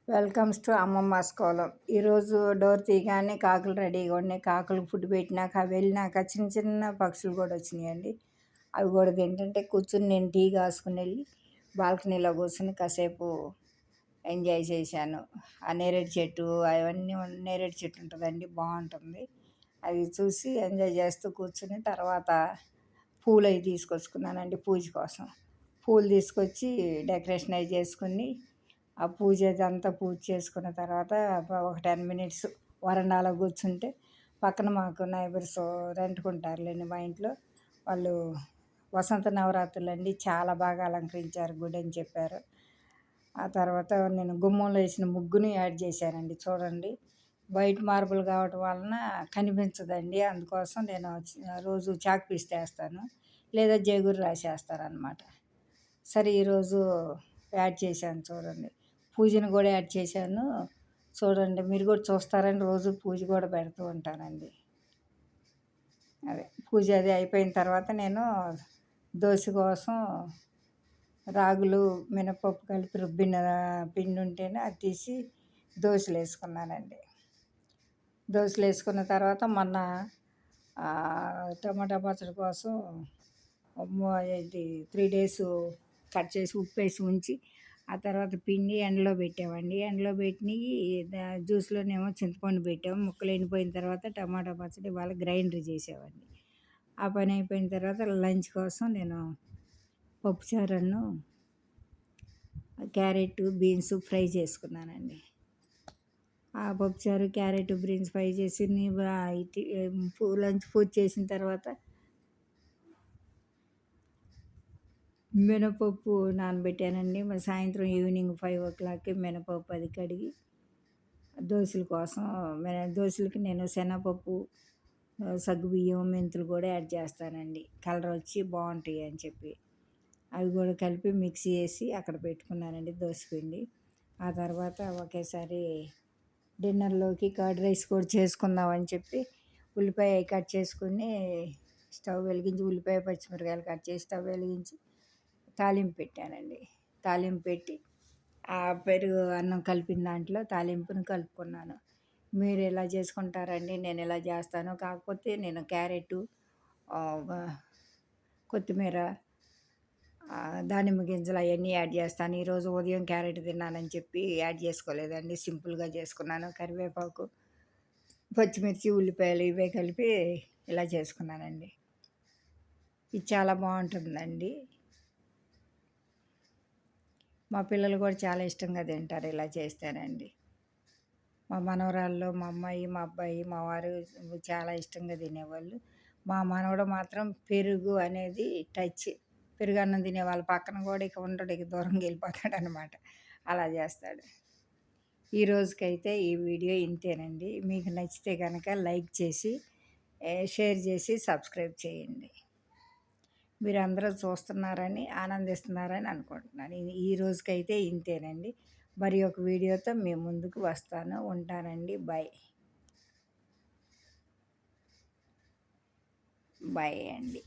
Welcomes to అమ్మమ్మ స్కోలం. ఈరోజు door తీయగానే కాకులు రెడీగా ఉన్నాయి. కాకులకు ఫుడ్ పెట్టినాక అవి వెళ్ళినాక చిన్న చిన్న పక్షులు కూడా వచ్చినాయండి. అవి కూడా ఏంటంటే కూర్చుని నేను టీ కాసుకుని వెళ్ళి బాల్కనీలో కూర్చుని కాసేపు ఎంజాయ్ చేశాను. ఆ నేరేడు చెట్టు అవన్నీ నేరేడు చెట్టు ఉంటుందండి, బాగుంటుంది. అది చూసి ఎంజాయ్ చేస్తూ కూర్చుని తర్వాత పూలు అవి తీసుకొచ్చుకున్నానండి పూజ కోసం. పూలు తీసుకొచ్చి డెకరేషన్ అవి చేసుకుని ఆ పూజ అదంతా పూజ చేసుకున్న తర్వాత ఒక 10 మినిట్స్ వరండాలో కూర్చుంటే పక్కన మాకు నైబర్స్ రెంట్కుంటారులేండి మా ఇంట్లో. వాళ్ళు వసంత నవరాత్రులు అండి చాలా బాగా అలంకరించారు గుడి అని చెప్పారు. ఆ తర్వాత నేను గుమ్మంలో వేసిన ముగ్గుని యాడ్ చేశానండి, చూడండి. వైట్ మార్బుల్ కావటం వలన కనిపించదండి, అందుకోసం నేను రోజు చాక్ పీస్ వేస్తాను లేదా జేగురు రాసేస్తాను అనమాట. సరే ఈరోజు యాడ్ చేశాను చూడండి. పూజను కూడా యాడ్ చేశాను చూడండి. మీరు కూడా చూస్తారని రోజు పూజ కూడా పెడుతూ ఉంటానండి. అదే పూజ అది అయిపోయిన తర్వాత నేను దోశ కోసం రాగులు మినపప్పు కలిపి రుబ్బిన పిండి ఉంటేనే అది తీసి దోశలు వేసుకున్నానండి. దోశలు వేసుకున్న తర్వాత మొన్న టమాటా పచ్చడి కోసం ఇది 3 days కట్ చేసి ఉప్పు వేసి ఉంచి ఆ తర్వాత పిండి ఎండలో పెట్టామండి. ఎండలో పెట్టినవి జ్యూస్లోనేమో చింతపండు పెట్టాము. ముక్కలు ఎండిపోయిన తర్వాత టమాటా పచ్చడి ఇవాళ గ్రైండర్ చేసామండి. ఆ పని అయిపోయిన తర్వాత లంచ్ కోసం నేను పప్పుచారును క్యారెట్ బీన్స్ ఫ్రై చేసుకున్నానండి. ఆ పప్పుచారు క్యారెట్ బీన్స్ ఫ్రై చేసి లంచ్ పూజ చేసిన తర్వాత మినపప్పు నానబెట్టానండి. మరి సాయంత్రం ఈవినింగ్ 5 o'clockకి మినపప్పు అది కడిగి దోశల కోసం దోశలకి నేను శనగపప్పు సగ్గుబియ్యం మెంతులు కూడా యాడ్ చేస్తానండి, కలర్ వచ్చి బాగుంటాయి అని చెప్పి. అవి కూడా కలిపి మిక్సీ వేసి అక్కడ పెట్టుకున్నానండి దోశపిండి. ఆ తర్వాత ఒకేసారి డిన్నర్లోకి కర్డ్ రైస్ కూడా చేసుకుందామని చెప్పి ఉల్లిపాయ కట్ చేసుకుని స్టవ్ వెలిగించి ఉల్లిపాయ పచ్చిమిరకాయలు కట్ చేసి స్టవ్ వెలిగించి తాలింపు పెట్టానండి. తాలింపు పెట్టి ఆ పెరుగు అన్నం కలిపిన దాంట్లో తాలింపుని కలుపుకున్నాను. మీరు ఎలా చేసుకుంటారండి? నేను ఎలా చేస్తాను, కాకపోతే నేను క్యారెట్ కొత్తిమీర దానిమ్మ గింజలు అవన్నీ యాడ్ చేస్తాను. ఈరోజు ఉదయం క్యారెట్ తిన్నానని చెప్పి యాడ్ చేసుకోలేదండి, సింపుల్గా చేసుకున్నాను. కరివేపాకు పచ్చిమిర్చి ఉల్లిపాయలు ఇవే కలిపి ఇలా చేసుకున్నానండి. ఇది చాలా బాగుంటుందండి. మా పిల్లలు కూడా చాలా ఇష్టంగా తింటారు ఇలా చేస్తానండి. మా మనవరాళ్ళు మా అమ్మాయి మా అబ్బాయి మా వారు చాలా ఇష్టంగా తినేవాళ్ళు. మా మనవడు మాత్రం పెరుగు అనేది పెరుగు అన్నం తినే వాళ్ళ పక్కన కూడా ఇక ఉండడు, ఇక దూరంగా వెళ్ళిపోతాడు అనమాట. అలా చేస్తాడు. ఈ రోజుకైతే ఈ వీడియో ఇంతేనండి. మీకు నచ్చితే కనుక లైక్ చేసి షేర్ చేసి సబ్స్క్రైబ్ చేయండి. మీరు అందరూ చూస్తున్నారని ఆనందిస్తున్నారని అనుకుంటున్నాను. ఈ రోజుకైతే ఇంతేనండి. మరి ఒక వీడియోతో మీ ముందుకు వస్తాను. ఉంటానండి. బాయ్ బాయ్ అండి.